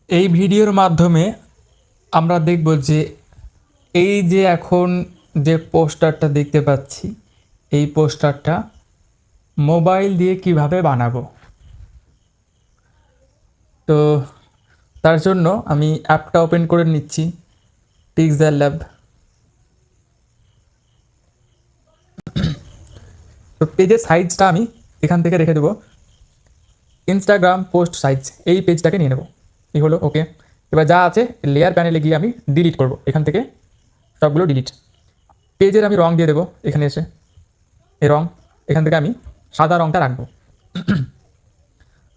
এই ভিডিওর মাধ্যমে আমরা দেখব যে এই যে এখন যে পোস্টারটা দেখতে পাচ্ছি, এই পোস্টারটা মোবাইল দিয়ে কিভাবে বানাবো। তো তার জন্য আমি অ্যাপটা ওপেন করে নিচ্ছি, পিক্সেল ল্যাব। তো পেজের সাইজটা আমি এখান থেকে রেখে দেবো ইনস্টাগ্রাম পোস্ট সাইজ, এই পেজটাকে নিয়ে নেব। এই হলো ওকে। এবার যা আছে লেয়ার প্যানেলে গিয়ে আমি ডিলিট করব, এখান থেকে সবগুলো ডিলিট। পেজের আমি রং দিয়ে দেবো, এখানে এসে এই রং, এখান থেকে আমি সাদা রংটা রাখবো।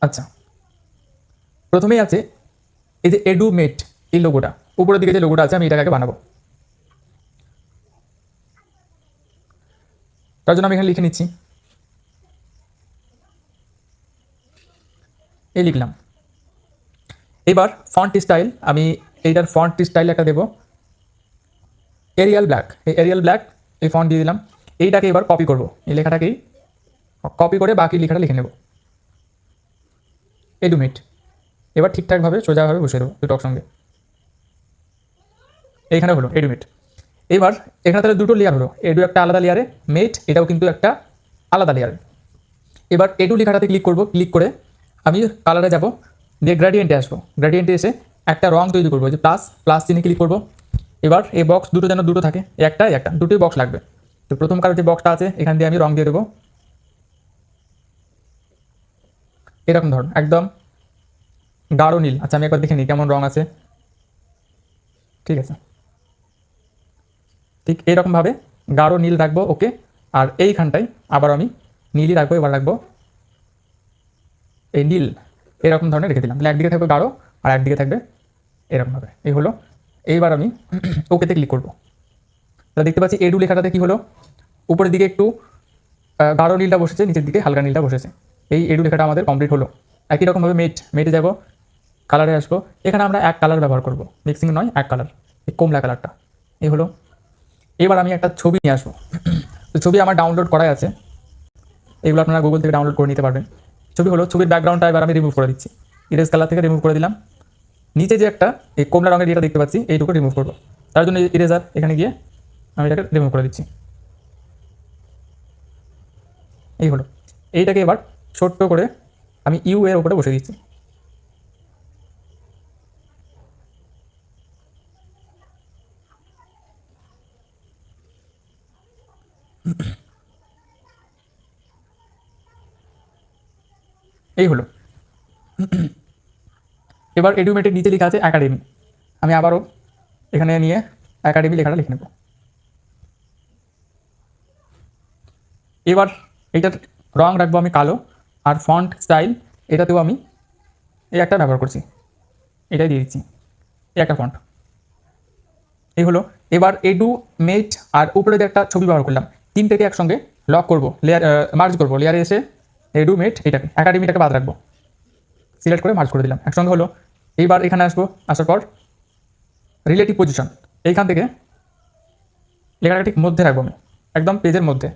আচ্ছা, প্রথমেই আছে এই যে এডুমেট, এই লোগোটা উপরের দিকে যে লোগোটা আছে, আমি এটাকে আগে বানাবো। তার জন্য আমি এখানে লিখে নিচ্ছি, এই লিখলাম। এবার ফন্ট স্টাইল, আমি এইটার ফন্ট স্টাইল একটা দেবো এরিয়াল ব্ল্যাক। এই এরিয়াল ব্ল্যাক এই ফন্ট দিয়ে দিলাম। এইটাকে এবার কপি করব, এই লেখাটাকেই কপি করে বাকি লেখাটা লিখে নেব, এডুমেট। এবার ঠিকঠাকভাবে সোজাভাবে বসিয়ে দেবো দুটো সঙ্গে, এইখানে হলো এডুমেট। এবার এখানে তাহলে দুটো লেয়ার হলো, এডু একটা আলাদা লেয়ারে, মেট এটাও কিন্তু একটা আলাদা লেয়ারে। এবার এডু লেখাটাতে ক্লিক করব, ক্লিক করে আমি কালারে যাব, দিয়ে গ্রেডিয়েন্টে আসবো। গ্রেডিয়েন্টে এসে একটা রং তৈরি করবো, যে প্লাস প্লাস চিহ্নে ক্লিক করবো। এবার এই বক্স দুটো যেন দুটো থাকে, একটা দুটোই বক্স লাগবে। তো প্রথম কালার যে বক্সটা আছে এখান দিয়ে আমি রং দিয়ে দেবো এরকম ধরুন একদম গাঢ় নীল। আচ্ছা, আমি একবার দেখে নিই কেমন রং আছে। ঠিক আছে, ঠিক এইরকমভাবে গাঢ় নীল রাখবো, ওকে। আর এইখানটায় আবার আমি নীলই রাখবো, এবার রাখবো এই নীল, এরকম ধরনের রেখে দিলাম। তাহলে একদিকে থাকবে গাঢ় আর একদিকে থাকবে এরকমভাবে। এই হলো। এইবার আমি ওকেতে ক্লিক করবো। তাহলে দেখতে পাচ্ছি এডু লেখাটাতে কি হলো, উপরের দিকে একটু গাঢ় নীলটা বসেছে, নিচের দিকে হালকা নীলটা বসেছে। এই এডু লেখাটা আমাদের কমপ্লিট হলো। একই রকমভাবে মেটে যাব, কালারে আসবো। এখানে আমরা এক কালার ব্যবহার করব, মিক্সিং নয়, এক কালার, এই কমলা কালারটা। এই হলো। এবার আমি একটা ছবি নিয়ে আসবো। তো ছবি আমার ডাউনলোড করাই আছে, এগুলো আপনারা গুগল থেকে ডাউনলোড করে নিতে পারবেন। ছবি হলো, ছবির ব্যাকগ্রাউন্ডটা এবার আমি রিমুভ করে দিচ্ছি, ইরেজ কালার থেকে রিমুভ করে দিলাম। নিচে যে একটা এই কমলা রঙের যেটা দেখতে পাচ্ছি, এইটুকু রিমুভ করবো। তার জন্য ইরেজার এখানে গিয়ে আমি এটাকে রিমুভ করে দিচ্ছি। এই হলো। এইটাকে এবার ছোট্ট করে আমি ইউ এর উপরে বসে দিচ্ছি। এই হলো। এবার এডুমেটের নিচে লেখা আছে একাডেমি, আমি আবারও এখানে নিয়ে একাডেমি লেখাটা লিখে নেব। এবার এইটার রং রাখবো আমি কালো, আর ফন্ট স্টাইল এটাতেও আমি এই একটা ব্যবহার করছি, এটাই দিয়ে দিচ্ছি, এই একটা ফন্ট। এই হলো। এবার এডু মেট আর উপরে যে একটা ছবি ব্যবহার করলাম, তিনটেকে একসঙ্গে লক করবো, লেয়ার মার্জ করবো। লেয়ারে এসে এডু মেট এটাকে একাডেমিটাকে বাদ রাখবো, সিলেক্ট করে মার্জ করে দিলাম, একসঙ্গে হলো। এইবার এখানে আসবো, আসার পর রিলেটিভ পজিশন, এইখান থেকে লেখাটা ঠিক মধ্যে রাখবো আমি, একদম পেজের মধ্যে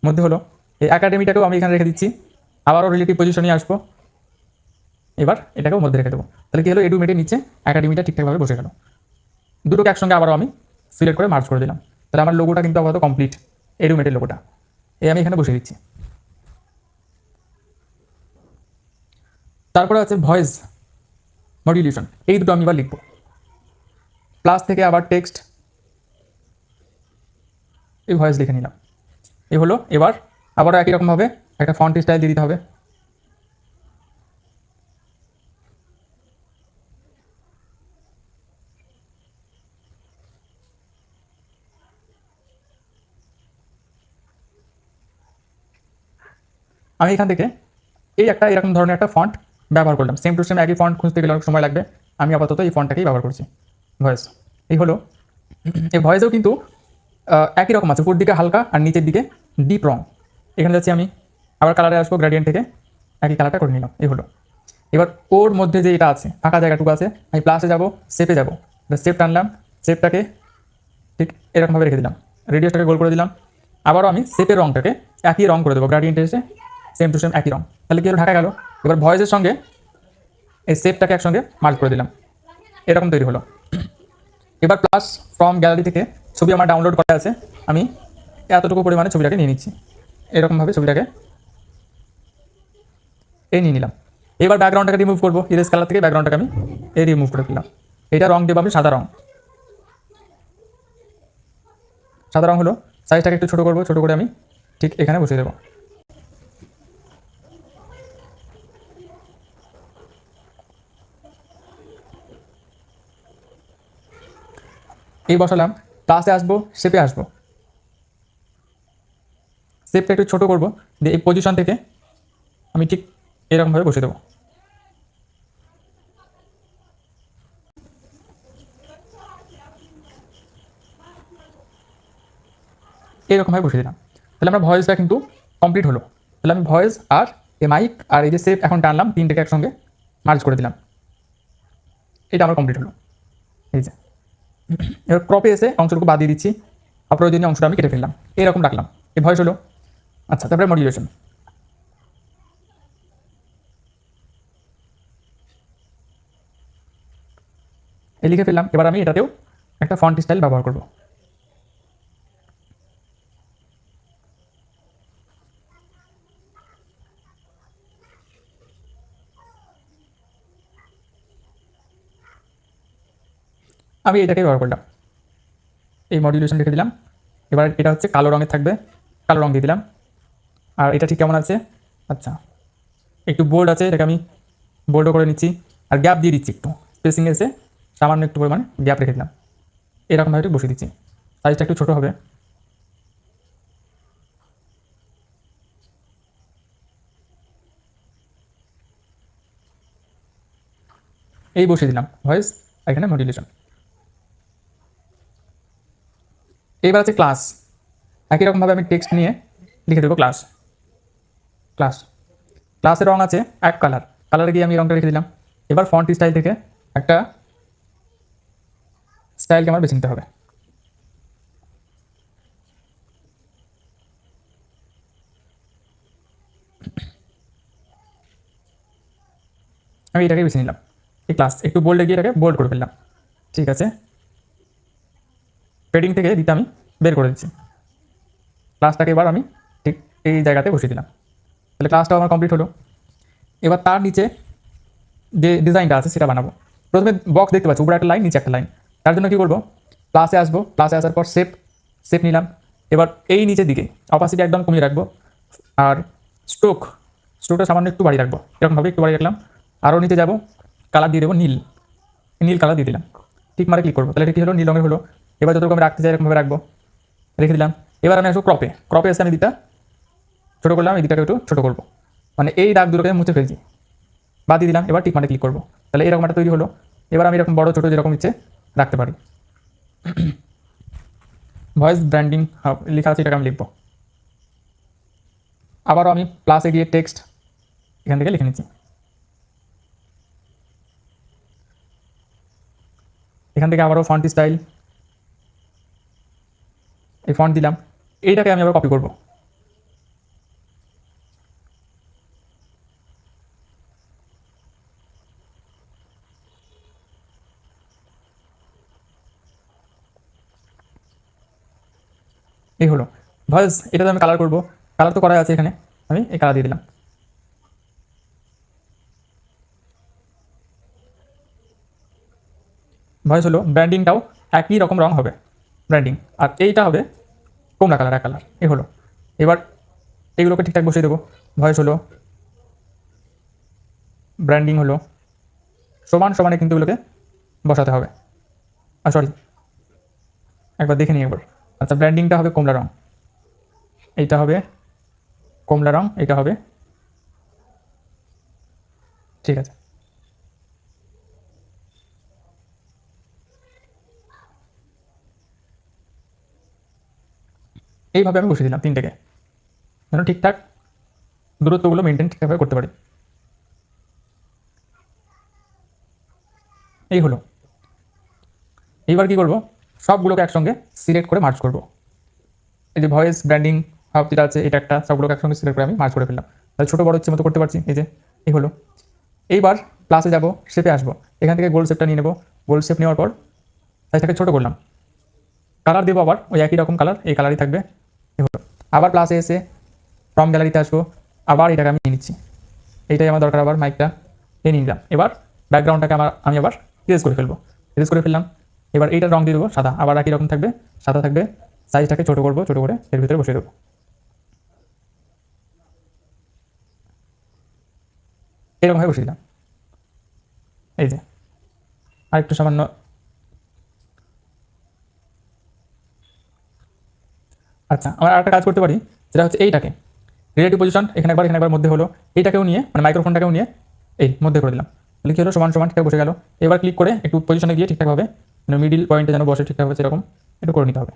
মধ্যে হলো। এই একাডেমিটাকেও আমি এখানে রেখে দিচ্ছি, আবারও রিলেটিভ পজিশনে আসবো। এবার এটাকেও মধ্যে রেখে দেবো। তাহলে কি হলো, এডুমেটের নিচে একাডেমিটা ঠিকঠাকভাবে বসে গেল। দুটোকে একসঙ্গে আবারও আমি সিলেক্ট করে মার্জ করে দিলাম। তাহলে আমার লোগোটা কিন্তু আপাতত কমপ্লিট, এডুমেটের লোগোটা এই আমি এখানে বসে দিচ্ছি। তারপরে আছে ভয়েস মডিউলেশন, এই দুটো আমি এবার লিখবো। প্লাস থেকে আবার টেক্সট, এই ভয়েস লিখে নিলাম। এই হলো। এবার আবারও একই রকমভাবে একটা ফন্ট স্টাইল দিয়ে দিতে হবে। আমি এখান থেকে এই একটা এরকম ধরনের একটা ফন্ট ব্যবহার করলাম, সেম টু সেম একই ফন্ট খুঁজতে গেলে অনেক সময় লাগবে, আমি আপাতত এই ফন্টটাকেই ব্যবহার করছি, ভয়েস। এই হলো। এই ভয়েসেও কিন্তু একই রকম আছে, উপর দিকে হালকা আর নিচের দিকে ডিপ রং। এখানে যাচ্ছি আমি, আবার কালারে আসবো, গ্রেডিয়েন্ট থেকে একই কালারটা করে নিলাম। এই হলো। এবার ওর মধ্যে যে এটা আছে, ফাঁকা জায়গাটুকু আছে, আমি প্লাসে যাব, শেপে যাব, শেপ টানলাম, শেপটাকে ঠিক এরকমভাবে রেখে দিলাম, রেডিয়াসটাকে গোল করে দিলাম। আবারও আমি শেপের রংটাকে একই রং করে দেবো, গ্রেডিয়েন্টে এসে সেম টু সেম একই রং। তাহলে কি হলো, ঢাকা গেল। এবার ভয়েসের সঙ্গে এই শেপটাকে একসঙ্গে মার্জ করে দিলাম, এরকম তৈরি হলো। এবার প্লাস ফ্রম গ্যালারি থেকে ছবি আমার ডাউনলোড করা আছে, আমি এতটুকু পরিমাণে ছবিটাকে নিয়ে নিচ্ছি, এরকমভাবে ছবিটাকে নিয়ে নিলাম। এবার ব্যাকগ্রাউন্ডটাকে রিমুভ করবো, ইরেজ কালার থেকে ব্যাকগ্রাউন্ডটাকে আমি রিমুভ করে দিলাম। এটা রং দেবো আমি সাদা রং, সাদা রং হলো। সাইজটাকে একটু ছোটো করবো, ছোটো করে আমি ঠিক এখানে বসিয়ে দেবো। এই বসালাম, প্লাসে আসবো, শেপে আসবো, শেপটা একটু ছোটো করবো, দিয়ে এই পজিশন থেকে আমি ঠিক এরকমভাবে বসিয়ে দেবো। এরকমভাবে বসিয়ে দিলাম। তাহলে আমরা ভয়েসটা কিন্তু কমপ্লিট হলো। তাহলে আমি ভয়েস আর এই মাইক আর এই যে শেপ এখন টানলাম, তিনটেকে একসঙ্গে মার্জ করে দিলাম, এটা আমার কমপ্লিট হলো। এই যে এবার ক্রপে এসে অংশটুকু বাদ দিয়ে দিচ্ছি, অপ্রয়োজনীয় অংশটা আমি কেটে ফেললাম, এরকম রাখলাম, এই ভয়েস হলো। আচ্ছা, তারপরে মডিউলেশন, এই লিখে ফেললাম। এবার আমি এটাতেও একটা ফন্ট স্টাইল ব্যবহার করব। আমি এটাকে ব্যবহার করলাম, এই মডিউলেশন লিখে দিলাম। এবার এটা হচ্ছে কালো রঙের থাকবে, কালো রঙ দিয়ে দিলাম। আর এটা ঠিক কেমন আছে, আচ্ছা একটু বোল্ড আছে, এটাকে আমি বোল্ডও করে নিচ্ছি, আর গ্যাপ দিয়ে দিচ্ছি, একটু স্পেসিং এসে সামান্য একটু পরিমাণে গ্যাপ রেখে দিলাম, এরকমভাবে বসিয়ে দিচ্ছি। সাইজটা একটু ছোটো হবে। এই বসিয়ে দিলাম ভয়েস, এখানে মডিউলেশন। এইবার আছে ক্লাস, একই রকমভাবে আমি টেক্সট নিয়ে লিখে দেবো ক্লাস। ক্লাস, ক্লাসের রং আছে এক কালার, কালারে গিয়ে আমি রংটা রেখে দিলাম। এবার ফন্ট স্টাইল থেকে একটা স্টাইলকে আমার বেছে নিতে হবে। আমি এটাকে বেছে নিলাম, এই ক্লাস একটু বোল্ডে গিয়ে এটাকে বোল্ড করে ফেললাম। ঠিক আছে, পেডিং থেকে দিতে আমি বের করে দিচ্ছি। ক্লাসটাকে এবার আমি ঠিক এই জায়গাতে বসিয়ে দিলাম, তাহলে ক্লাসটাও আমার কমপ্লিট হলো। এবার তার নিচে যে ডিজাইনটা আছে সেটা বানাবো। প্রথমে বক্স দেখতে পাচ্ছি, উপরে একটা লাইন, নিচে একটা লাইন। তার জন্য কী করবো, প্লাসে আসবো, প্লাসে আসার পর শেপ নিলাম। এবার এই নিচের দিকে অপাসিটি একদম কমিয়ে রাখবো, আর স্ট্রোকটা সামান্য একটু বাড়িয়ে রাখবো, এরকমভাবে একটু বাড়িয়ে রাখলাম। আরও নিচে যাবো, কালার দিয়ে দেবো নীল, নীল কালার দিয়ে দিলাম। ঠিক মারে ক্লিক করবো, তাহলে এটা কী হলো, নীল রঙের হলো। এবার যতটুকু আমি রাখতে চাই এরকমভাবে রাখবো, রেখে দিলাম। এবার আমি আসবো ক্রপে এসে আমি দিকটা ছোটো করলাম, এই দিকটাকে একটু ছোটো করবো, মানে এই দাগ দুটোকে মুছে ফেলছি, বাদ দিয়ে দিলাম। এবার ঠিক মানে ক্লিক করবো, তাহলে এরকম একটা তৈরি হলো। এবার আমি এরকম বড় ছোটো যেরকম ইচ্ছে রাখতে পারি। ভয়েস ব্র্যান্ডিং লেখা আছে, এটাকে আমি লিখবো। আবারও আমি প্লাসে গিয়ে টেক্সট এখান থেকে লিখে নিচ্ছি, এখান থেকে আবারও ফন্ট স্টাইল, এই ফন্ট দিলাম। এইটাকে আমি আবার কপি করব, এই হলো ভয়েস। এটাতে আমি কালার করব, কালার তো করাই আছে এখানে, আমি এই কালার দিয়ে দিলাম। ভয়েস হলো, ব্র্যান্ডিংটাও একই রকম রং হবে ব্র্যান্ডিং, আর এইটা হবে কমলা কালার, এক কালার। এই হলো। এবার এইগুলোকে ঠিকঠাক বসিয়ে দেবো। ভয়েস হলো, ব্র্যান্ডিং হলো, সমান সমানে কিন্তু এগুলোকে বসাতে হবে। আর সরি, একবার দেখে নিই একবার। আচ্ছা, ব্র্যান্ডিংটা হবে কমলা রং, এইটা হবে কমলা রং, এইটা হবে, ঠিক আছে। এইভাবে আমি বসিয়ে দিলাম তিনটেকে, যেন ঠিকঠাক দূরত্বগুলো মেনটেন ঠিকঠাকভাবে করতে পারি। এই হলো। এইবার কি করব, সবগুলোকে একসঙ্গে সিলেক্ট করে মার্চ করব। এই যে ভয়েস ব্র্যান্ডিং হাব যেটা আছে, এটা একটা, সবগুলোকে একসঙ্গে সিলেক্ট করে আমি মার্চ করে ফেললাম। তাহলে ছোটো বড় ইচ্ছে মতো করতে পারছি। এই যে এই হলো। এইবার প্লাসে যাব, শেপে আসবো, এখান থেকে গোল শেপটা নিয়ে নেবো। গোল শেপ নেওয়ার পর সাইজটাকে ছোটো করলাম, কালার দেবো আবার ওই একই রকম কালার, এই কালারই থাকবে। এগুলো আবার প্লাসে এসে ফ্রম গ্যালারিতে আসবো, আবার এটাকে আমি নিয়ে নিচ্ছি, এইটাই আমার দরকার। আবার মাইকটা নিয়ে নিলাম। এবার ব্যাকগ্রাউন্ডটাকে আমি আবার ইরেজ করে ফেলবো, ইরেজ করে ফেললাম। এবার এইটার রং দিয়ে দেবো সাদা, আবার একই রকম থাকবে, সাদা থাকবে। সাইজটাকে ছোটো করবো, ছোটো করে এর ভিতরে বসিয়ে দেবো, এরকমভাবে বসিয়ে দিলাম। এই যে আরেকটু সামান্য, আচ্ছা আমরা আরেকটা কাজ করতে পারি, যেটা হচ্ছে এইটাকে রিলেটিভ পজিশন এখানে একবার মধ্যে হলো, এইটাকেও নিয়ে মানে মাইক্রোফোনটাকেও নিয়ে এই মধ্যে করে দিলাম, তাহলে কি হলো সমান সমান ঠিকঠাক বসে গেল। এবার ক্লিক করে একটু পজিশনে গিয়ে ঠিকঠাকভাবে মানে মিডিল পয়েন্টে যেন বসে ঠিকঠাকভাবে সেরকম একটু করে নিতে হবে।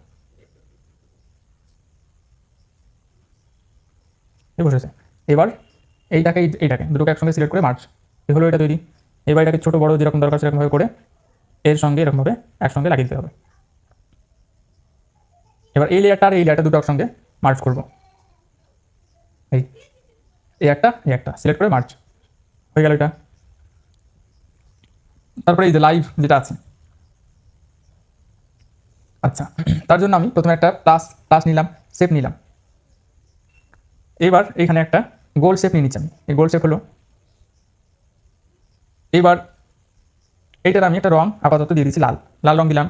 এই বসেছে। এবার এইটাকে দুটোকে একসঙ্গে সিলেক্ট করে মার্চ, এ হলো এটা তৈরি। এবার এটাকে ছোটো বড়ো যেরকম দরকার সেরকমভাবে করে এর সঙ্গে এরকমভাবে একসঙ্গে লাগিয়ে দিতে হবে। এবার এই লেয়ারটা আর এই লেয়ারটা দুটো একসঙ্গে মার্চ করবো, এই এই একটা সিলেক্ট করে মার্চ হয়ে গেল এটা। তারপরে এই যে লাইভ যেটা আছে, আচ্ছা তার জন্য আমি প্রথমে একটা প্লাস প্লাস নিলাম, শেপ নিলাম। এবার এখানে একটা গোল শেপ নিয়ে নিচ্ছি আমি, এই গোল শেপ হলো। এবার এইটার আমি একটা রং আপাতত দিয়ে দিচ্ছি লাল, লাল রং দিলাম।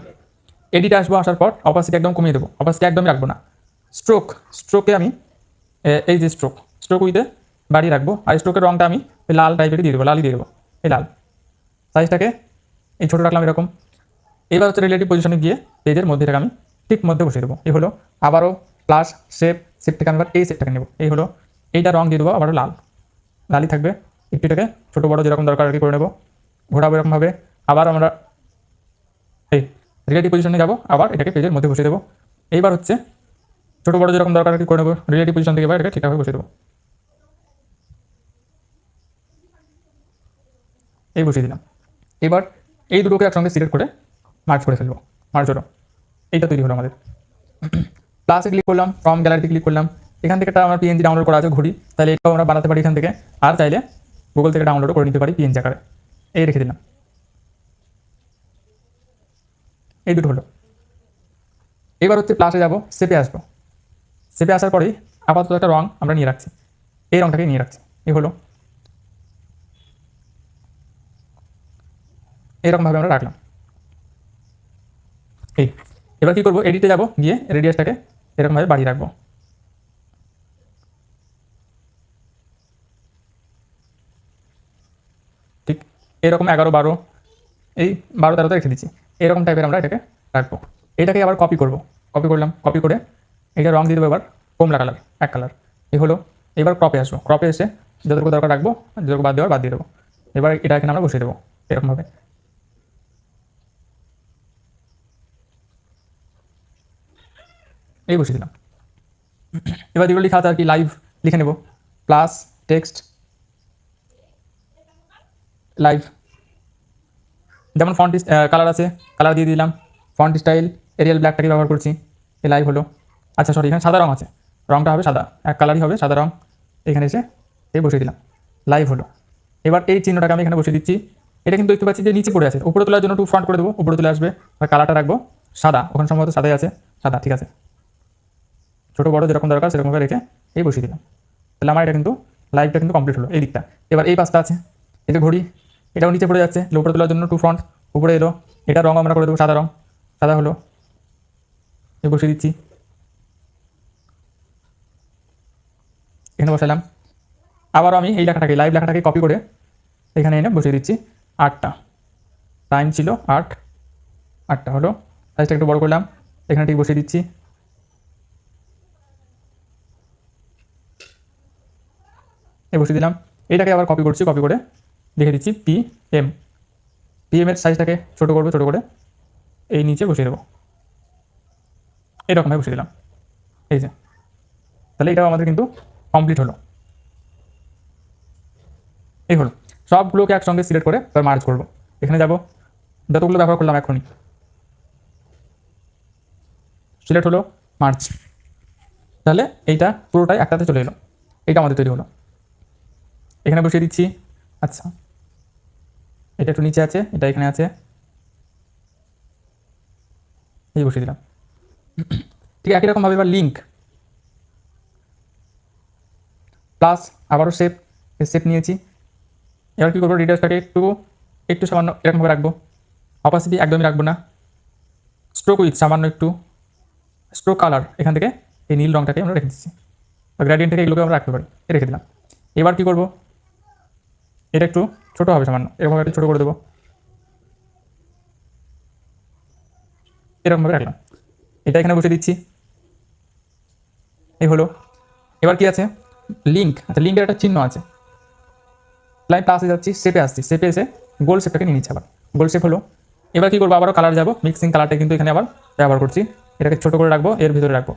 এডিটে আসবো, আসার পর অপাসিটি একদম কমিয়ে দেবো, অপাসিটি একদমই রাখবো না। স্ট্রোকে আমি এই যে স্ট্রোক উইথে বাড়িয়ে রাখবো, আর স্ট্রোকের রংটা আমি লাল টাইপেরই দিয়ে দেবো, লালই দিয়ে দেবো, এই লাল। সাইজটাকে এই ছোটো রাখলাম এরকম। এবার হচ্ছে রিলেটিভ পজিশনে গিয়ে পেজের মধ্যে থেকে আমি ঠিক মধ্যে বসিয়ে দেবো। এই হলো আবারও প্লাস শেপ থেকে আমি এবার এই শেপটাকে নেবো, এই হলো এইটা রং দিয়ে দেবো আবারও লাল, লালই থাকবে। একটু এটাকে ছোটো বড়ো যেরকম দরকার আর কি করে নেবো, ঘোরাবো এরকমভাবে। আবার আমরা এই রিলেটিভ পজিশনে যাবো, আবার এটাকে পেজের মধ্যে বসিয়ে দেবো। এইবার হচ্ছে ছোটো বড়ো যেরকম দরকার আর কি করে নেবো, রিলেটিভ পজিশন থেকে এবার এটাকে ঠিকঠাকভাবে বসিয়ে দেবো, এই বসিয়ে দিলাম। এবার এই দুটোকে একসঙ্গে সিলেক্ট করে মার্চ করে ফেলবো, মার্চ হলো, এইটা তৈরি হলো আমাদের। প্লাসে ক্লিক করলাম, ফ্রম গ্যালারিতে ক্লিক করলাম, এখান থেকে একটা আমার পিএনজি ডাউনলোড করা আছে ঘড়ি, তাহলে এটাও আমরা বানাতে পারি এখান থেকে। আর চাইলে গুগল থেকে ডাউনলোডও করে নিতে পারি পিএনজি আকারে, এই রেখে দিলাম। এই দুটো হলো। এবার হচ্ছে প্লাসে যাব, শেপে আসবো, শেপে আসার পরেই আপাতত একটা রং আমরা নিয়ে রাখছি, এই রংটাকে নিয়ে রাখছি, এই হলো এরকমভাবে আমরা রাখলাম। এই এবার কী করবো, এডিটে যাব, গিয়ে রেডিয়াসটাকে এরকমভাবে বাড়িয়ে রাখবো, ঠিক এরকম 11 12, এই 12 13তে রেখে দিচ্ছি, এরকম টাইপের আমরা এটাকে রাখবো। এটাকে আবার কপি করব, কপি করলাম, কপি করে এটা রং দিয়ে দেবো এবার কমলা কালার, এক কালার, এই হলো। এবার ক্রপে আসবো, ক্রপে এসে যতটুকু দরকার রাখবো, যতটুকু বাদ দেওয়ার বাদ দিয়ে দেবো। এবার এটা এখানে আমরা বসিয়ে দেবো এরকমভাবে, এই বসিয়ে দিলাম। এবার যেগুলো লেখা আছে আর কি লাইভ লিখে নেব, প্লাস টেক্সট লাইভ, যেমন ফন্ট কালার আছে, কালার দিয়ে দিলাম। ফন্ট স্টাইল এরিয়াল ব্ল্যাকটাকে ব্যবহার করছি, এই লাইভ হলো। আচ্ছা সরি, এখানে সাদা রং আছে, রংটা হবে সাদা, এক কালারই হবে সাদা রং, এখানে এসে এই বসিয়ে দিলাম, লাইভ হলো। এবার এই চিহ্নটাকে আমি এখানে বসিয়ে দিচ্ছি। এটা কিন্তু দেখতে পাচ্ছি যে নিচে পড়ে আছে, উপরে তোলার জন্য একটু ফ্রন্ট করে দেবো, উপরে তুলে আসবে। আর কালারটা রাখবো সাদা, ওখানে সম্ভবত সাদাই আছে, সাদা ঠিক আছে। ছোটো বড়ো যেরকম দরকার সেরকমভাবে রেখে এই বসিয়ে দিলাম, তাহলে আমার এটা কিন্তু লাইভটা কিন্তু কমপ্লিট হলো এই দিকটা। এবার এই পাশটা আছে, এই যে ঘড়ি, এটাও নিচে পড়ে যাচ্ছে, উপরে তোলার জন্য টু ফ্রন্ট, উপরে এলো। এটা রং আমরা করে দেবো সাদা রং, সাদা হলো, এই বসিয়ে দিচ্ছি, এখানে বসালাম। আবারও আমি এই লেখাটাকে লাইভ লেখাটাকে কপি করে এখানে এনে বসিয়ে দিচ্ছি। 8টা টাইম ছিল, 8টা হলো। সাইজটা একটু বড় করলাম, এখানে ঠিক বসিয়ে দিচ্ছি, এই বসিয়ে দিলাম। এইটাকে আবার কপি করছি, কপি করে লিখে দিচ্ছি পিএমের সাইজটাকে ছোটো করবো, ছোটো করে এই নিচে বসিয়ে দেবো, এরকমভাবে বসিয়ে দিলাম। এই যে তাহলে এটাও আমাদের কিন্তু কমপ্লিট হলো, এই হলো। সবগুলোকে একসঙ্গে সিলেক্ট করে এবার মার্জ করবো, এখানে যাব, যতগুলো ব্যবহার করলাম এখনই সিলেক্ট হলো, মার্চ, তাহলে এইটা পুরোটাই একটাতে চলে এলো, এইটা আমাদের তৈরি হলো, এখানে বসিয়ে দিচ্ছি। আচ্ছা এটা একটু নিচে আছে, এটা এখানে আছে, এই বসিয়ে দিলাম। ঠিক একই রকমভাবে এবার লিঙ্ক প্লাস আবারও শেপ, শেপ নিয়েছি। এবার কী করবো, রেডিয়াসটাকে একটু একটু সামান্য এরকমভাবে রাখবো, অপাসিটি একদমই রাখবো না, স্ট্রোক উইথ সামান্য একটু, স্ট্রোক কালার এখান থেকে এই নীল রঙটাকে আমরা রেখে দিচ্ছি, বা গ্রেডিয়েন্ট থেকে এগুলোকে আমরা রাখতে পারি, রেখে দিলাম। এবার কী করবো, এটা একটু ছোটো হবে সামান্য, এরকমভাবে একটু ছোটো করে দেবো, এরকমভাবে রাখলাম। এটা এখানে বসে দিচ্ছি, এই হলো। এবার কি আছে, লিঙ্ক, আচ্ছা লিঙ্কের একটা চিহ্ন আছে, লাইন প্লাসে যাচ্ছি, শেপে আসছি, শেপে এসে গোল শেপটাকে নিয়ে নিচ্ছি, আবার গোল শেপ হলো। এবার কী করবো, আবারও কালার যাবো, মিক্সিং কালারটা কিন্তু এখানে আবার ব্যবহার করছি, এটাকে ছোটো করে রাখবো, এর ভিতরে রাখবো,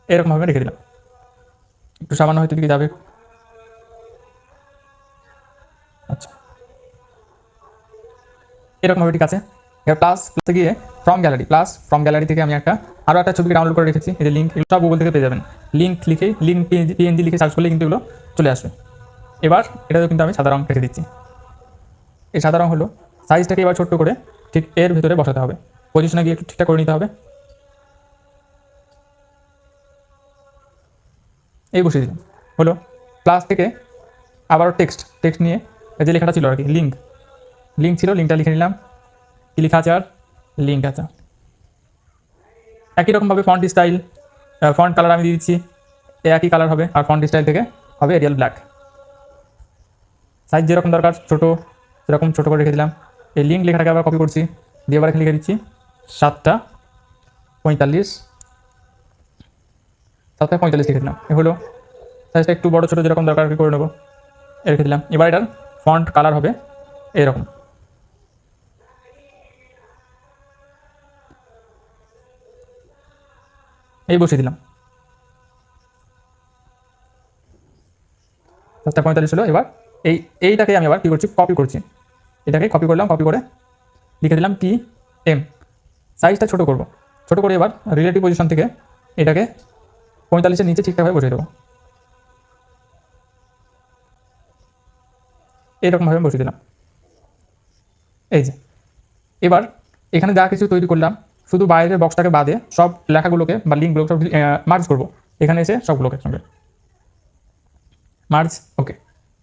এরকমভাবে রেখে দিলাম। একটু সামান্য হয়তো দিকে যাবে, আচ্ছা এরকমভাবে ঠিক আছে। এবার প্লাস প্লাসে গিয়ে from gallery, plus from gallery থেকে আমি আরও একটা ছবিকে ডাউনলোড করে রেখেছি, এই যে লিঙ্ক, এগুলো সব গুগল থেকে পেয়ে যাবেন। লিঙ্ক লিখে, লিঙ্ক পিএনজি লিখে সার্চ করলে কিন্তু এগুলো চলে আসবে। এবার এটাতেও কিন্তু আমি সাদা রং রেখে দিচ্ছি, এই সাদা রং হলো। সাইজটাকে এবার ছোট্ট করে ঠিক এর ভিতরে বসাতে হবে, পজিশনে গিয়ে একটু ঠিকঠাক করে নিতে হবে, এই বসিয়ে দিলাম, হলো। প্লাস থেকে আবারও টেক্সট, টেক্সট নিয়ে যে লেখাটা ছিল আর কি, লিঙ্ক, লিঙ্ক ছিল, লিঙ্কটা লিখে নিলাম, কি লেখা আছে আর, লিঙ্ক আছে। একই রকমভাবে ফন্ট স্টাইল, ফন্ট কালার আমি দিয়ে দিচ্ছি, একই কালার হবে, আর ফন্ট স্টাইল থেকে হবে এরিয়াল ব্ল্যাক। সাইজ যেরকম দরকার ছোটো, সেরকম ছোটো করে রেখে দিলাম। এই লিঙ্ক লেখাটাকে আবার কপি করছি, দিয়ে আবার এখানে লিখে দিচ্ছি 7:45, 7:45 লিখে দিলাম, এ হলো। সাইজটা একটু বড়ো ছোটো যেরকম দরকার করে নেবো, রেখে দিলাম। এবার এটার ফন্ট কালার হবে এরকম, এই বসিয়ে দিলাম। 7:45 হলো। এবার এইটাকে আমি আবার কী করছি, কপি করছি, এটাকে কপি করলাম, কপি করে লিখে দিলাম PM, সাইজটা ছোটো করব, ছোটো করে এবার রিলেটিভ পজিশন থেকে এটাকে 45-এর নিচে ঠিকঠাকভাবে বসিয়ে দেবো, এইরকমভাবে বসিয়ে দিলাম। এই যে এবার এখানে যা কিছু তৈরি করলাম, শুধু বাইরের বক্সটাকে বাদে সব লেখাগুলোকে বা লিঙ্কগুলো সব মার্জ করবো, এখানে এসে সবগুলোকে সঙ্গে মার্জ, ওকে।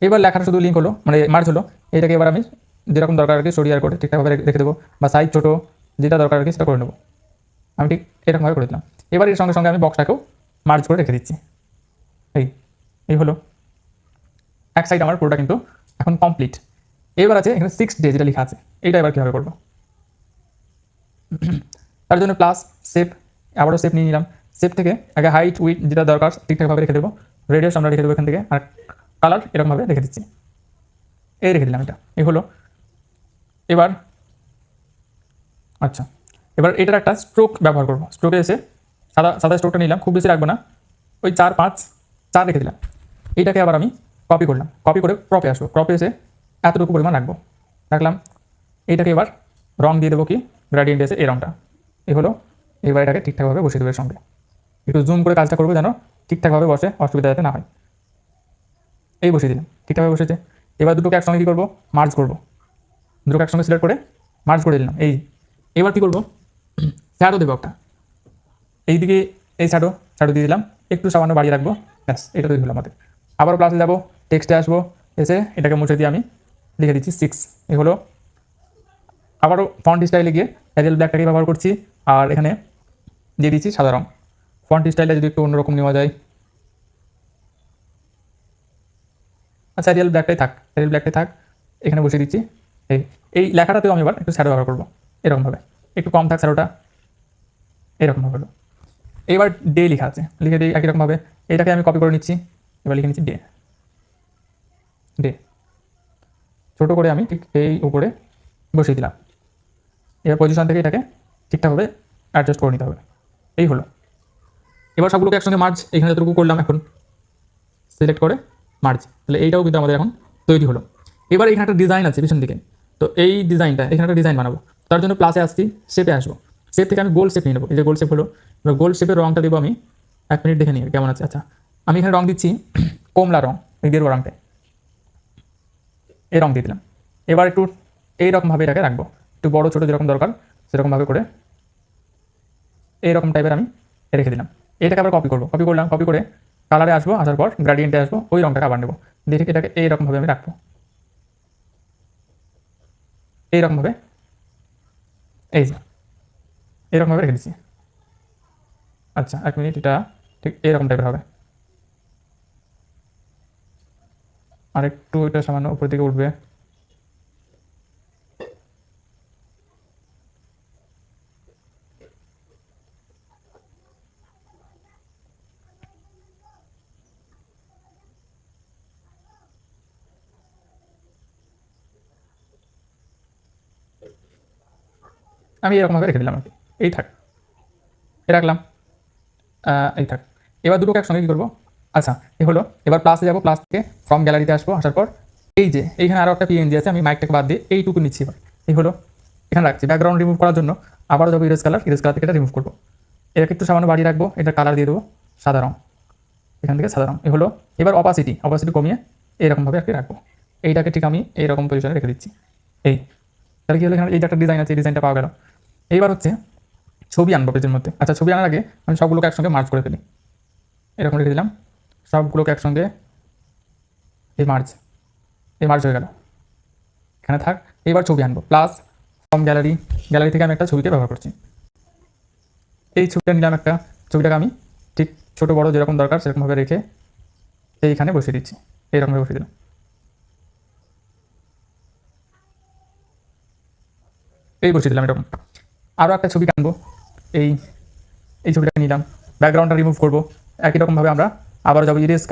এবার লেখাটা শুধু লিঙ্ক হলো, মানে মার্জ হলো। এটাকে এবার আমি যেরকম দরকার আর কি সরিয়ে করে ঠিকঠাকভাবে রেখে দেবো, বা সাইজ ছোটো যেটা দরকার আর কি সেটা করে নেবো, আমি ঠিক এরকমভাবে করে দিলাম। এবার এর সঙ্গে সঙ্গে আমি বক্সটাকেও মার্জ করে রেখে দিচ্ছি, এই হলো। এক সাইড আমার পুরোটা কিন্তু এখন কমপ্লিট। এবার আছে এখানে 6 ডে যেটা লেখা আছে, এইটা এবার কীভাবে করবো, তার জন্য প্লাস শেপ, আবারও শেপ নিয়ে নিলাম। শেপ থেকে আগে হাইট উইথ যেটা দরকার ঠিকঠাকভাবে রেখে দেবো, রেডিয়াস আমরা রেখে দেবো এখান থেকে, আর কালার এরকমভাবে রেখে দিচ্ছি, এই রেখে দিলাম, এটা এই হলো। এবার আচ্ছা, এবার এটার একটা স্ট্রোক ব্যবহার করবো, স্ট্রোকে এসে সাদা সাদা স্ট্রোকটা নিলাম, খুব বেশি রাখবো না, ওই 4-5 রেখে দিলাম। এইটাকে আবার আমি কপি করলাম, কপি করে ক্রপে আসবো, ক্রপে এসে এতটুকু পরিমাণ রাখলাম। এইটাকে এবার রং দিয়ে দেবো, কি গ্রেডিয়েন্ট এসে এই রংটা, এই হলো। এবার এটাকে ঠিকঠাকভাবে বসিয়ে দেবো এর সঙ্গে, একটু জুম করে কাজটা করবো যেন ঠিকঠাকভাবে বসে, অসুবিধা যাতে না হয়, এই বসিয়ে দিলাম, ঠিকঠাকভাবে বসেছে। এবার দুটোকে একসঙ্গে কী করবো, মার্জ করবো, দুটোকে একসঙ্গে সিলেক্ট করে মার্জ করে দিলাম। এবার কী করবো, শ্যাডো দেবো একটা, এইদিকে এই শ্যাডো দিয়ে দিলাম, একটু সামান্য বাড়িয়ে রাখবো, ব্যাস এটা তৈরি হলো আমাদের। আবারও প্লাসে যাবো, টেক্সটে আসবো, এসে এটাকে মুছে দিয়ে আমি লিখে দিচ্ছি 6, এই হলো। আবারও ফন্ট স্টাইলে গিয়ে এরিয়াল ব্ল্যাকটাকে ব্যবহার করছি, আর এখানে দিয়ে দিচ্ছি সাদা রং। ফন্ট স্টাইলটা যদি একটু অন্যরকম নেওয়া যায়, আচ্ছা এরিয়াল ব্ল্যাকটাই থাক, এখানে বসিয়ে দিচ্ছি। এই লেখাটাতেও আমি এবার একটু শ্যাডো ব্যবহার করবো, এরকমভাবে একটু কম থাক শ্যাডোটা, এরকমভাবে হলো। এবার ডে লেখা আছে, লিখে দিই একই রকমভাবে, এটাকে আমি কপি করে নিচ্ছি, এবার লিখে নিচ্ছি ডে, ছোটো করে আমি ঠিক এই উপরে বসিয়ে দিলাম। এবার পজিশন থেকে এটাকে ঠিকঠাকভাবে অ্যাডজাস্ট করে নিতে হবে, এই হলো। এবার সবগুলোকে একসঙ্গে মার্জ, এখানে যতটুকু করলাম এখন সিলেক্ট করে মার্জ, তাহলে এইটাও কিন্তু আমাদের এখন তৈরি হলো। এবার এখানে একটা ডিজাইন আছে পিছন দিকে, তো এই ডিজাইনটা, এখানে একটা ডিজাইন বানাবো, তার জন্য প্লাসে আসছি, শেপে আসবো, শেপ থেকে আমি গোল শেপ নিয়ে নেবো, এই যে গোল শেপ হলো। এবার গোল শেপের রঙটা দেবো আমি, 1 মিনিট দেখে নিই কেমন আছে। আচ্ছা আমি এখানে রং দিচ্ছি কমলা রং, এই গেরুয়া রঙটা, এই রং দিয়ে দিলাম। এবার একটু এইরকমভাবে এটাকে রাখবো, একটু বড় ছোটো যেরকম দরকার সেরকমভাবে করে এইরকম টাইপের আমি রেখে দিলাম। এটাকে আবার কপি করলাম, কপি করে কালারে আসবো, আসার পর গ্রাডিয়েন্টে আসবো, ওই রঙটাকে আবার নেবো, দিয়ে এটাকে এইরকমভাবে আমি রাখবো, এইরকমভাবে, এই যে এরকমভাবে রেখে দিচ্ছি। আচ্ছা 1 মিনিট, এটা ঠিক এরকম টাইপের হবে, আর একটু এটা সামান্য উপর দিকে উঠবে। আমি এরকমভাবে রেখে দিলাম আর কি, এই থাক, এ রাখলাম, এই থাক। এবার দুটোকে একসঙ্গে কী করবো, আচ্ছা এ হলো, এবার প্লাসে যাবো, প্লাস থেকে ফ্রম গ্যালারিতে আসবো, আসার পর এই যে এইখানে আরও একটা পিএনজি আছে, আমি মাইকটাকে বাদ দিয়ে এইটুকু নিচ্ছি। এবার এই হলো, এখানে রাখছি। ব্যাকগ্রাউন্ড রিমুভ করার জন্য আবারও যাবো ইরেজ কালার থেকে এটা রিমুভ করবো, এটাকে একটু সামান্য বাড়িয়ে রাখবো, এটা কালার দিয়ে দেবো সাদা রঙ, এখান থেকে সাদা রঙ। এ হলো, এবার অপাসিটি কমিয়ে এইরকমভাবে আর কি রাখবো, এইটাকে ঠিক আমি এইরকম পজিশনে রেখে দিচ্ছি। এই তাহলে কি হলো, এখানে এই যে একটা ডিজাইন আছে, এই ডিজাইনটা পাওয়া গেল। এইবার হচ্ছে ছবি আনবো পেজের মধ্যে। আচ্ছা ছবি আনার আগে আমি সবগুলোকে একসঙ্গে মার্জ করে ফেলি, এরকম রেখে দিলাম সবগুলোকে একসঙ্গে, এই মার্জ হয়ে গেল, এখানে থাক। এইবার ছবি আনবো, প্লাস ফ্রম গ্যালারি থেকে আমি একটা ছবিকে ব্যবহার করছি। এই ছবিটা নিলাম একটা, ছবিটাকে আমি ঠিক ছোটো বড়ো যেরকম দরকার সেরকমভাবে রেখে এইখানে বসিয়ে দিচ্ছি, এইরকমভাবে বসিয়ে দিলাম। এই বসিয়ে দিলাম এরকম। আরও একটা ছবি আনবো, এই এই ছবিটাকে নিলাম, ব্যাকগ্রাউন্ডটা রিমুভ করবো, একই রকমভাবে আমরা আবার যাবো ইরেজ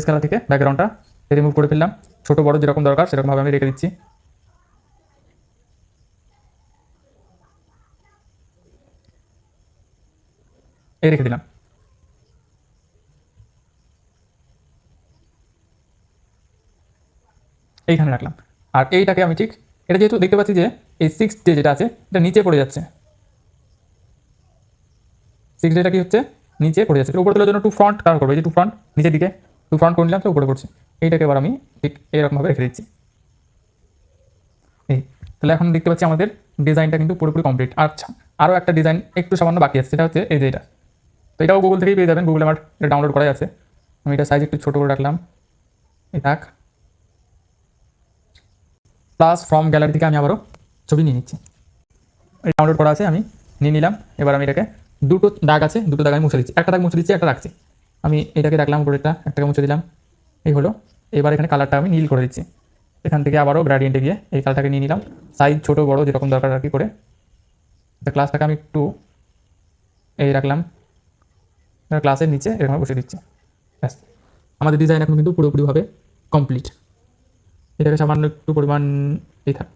কালার থেকে ব্যাকগ্রাউন্ডটা রিমুভ করে ফেললাম, ছোটো বড়ো যেরকম দরকার সেরকমভাবে আমি রেখে দিচ্ছি। এই রেখে দিলাম, এইখানে রাখলাম। আর এইটাকে আমি ঠিক, এটা যেহেতু দেখতে পাচ্ছি যে এই 6 যেটা আছে এটা নিচে পড়ে যাচ্ছে, 6 কি হচ্ছে নিচে পড়ে যাচ্ছে, উপরে তোলার জন্য টু ফ্রন্ট কালার করবো, এই যে টু ফ্রন্ট নিচের দিকে টু ফ্রন্ট করে নিলাম, তো উপরে পড়ছে। এইটাকে এবার আমি ঠিক এরকমভাবে রেখে দিচ্ছি। এই তাহলে এখন দেখতে পাচ্ছি আমাদের ডিজাইনটা কিন্তু পুরোপুরি কমপ্লিট। আচ্ছা আরও একটা ডিজাইন একটু সামান্য বাকি আছে, সেটা হচ্ছে এই যে এটা, তো এটাও গুগল থেকেই পেয়ে যাবেন, গুগলে আমার এটা ডাউনলোড করাই আছে। আমি এটা সাইজ একটু ছোটো করে রাখলাম, এই থাক। প্লাস ফ্রম গ্যালারি থেকে আমি আবারও ছবি নিয়ে নিচ্ছি, এই ডাউনলোড করা আছে, আমি নিয়ে নিলাম। এবার আমি এটাকে দুটো দাগ আছে, দুটো দাগ আমি মুছে দিচ্ছি, একটা দাগ মুছে দিচ্ছি, একটা রাখছি। আমি এটাকে রাখলাম উপরেরটা, একটাকে মুছে দিলাম, এই হলো। এবার এখানে কালারটা আমি নীল করে দিচ্ছি, এখান থেকে আবারও গ্রেডিয়েন্টে গিয়ে এই কালারটাকে নিয়ে নিলাম, সাইজ ছোটো বড়ো যেরকম দরকার আর কি করে। ক্লাসটাকে আমি একটু এই রাখলাম, ক্লাসের নিচে এরকম বসে দিচ্ছি, ব্যাস আমাদের ডিজাইন এখন কিন্তু পুরোপুরিভাবে কমপ্লিট। এটাকে সামান্য একটু পরিমাণ এই থাক,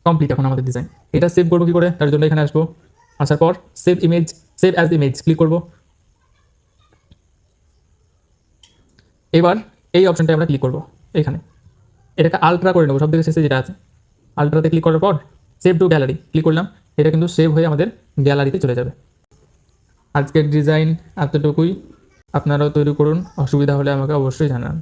কমপ্লিট এখন আমাদের ডিজাইন। এটা সেভ করবো কী করে, তার জন্য এখানে আসবো, আসার পর সেভ অ্যাজ ইমেজ ক্লিক করবো। এবার এই অপশনটায় আমরা ক্লিক করবো, এখানে এটাকে আলট্রা করে নেবো, সব থেকে শেষে যেটা আছে আলট্রাতে ক্লিক করার পর সেভ টু গ্যালারি ক্লিক করলাম, এটা কিন্তু সেভ হয়ে আমাদের গ্যালারিতে চলে যাবে। আজকের ডিজাইন এতটুকুই, আপনারাও তৈরি করুন, অসুবিধা হলে আমাকে অবশ্যই জানান।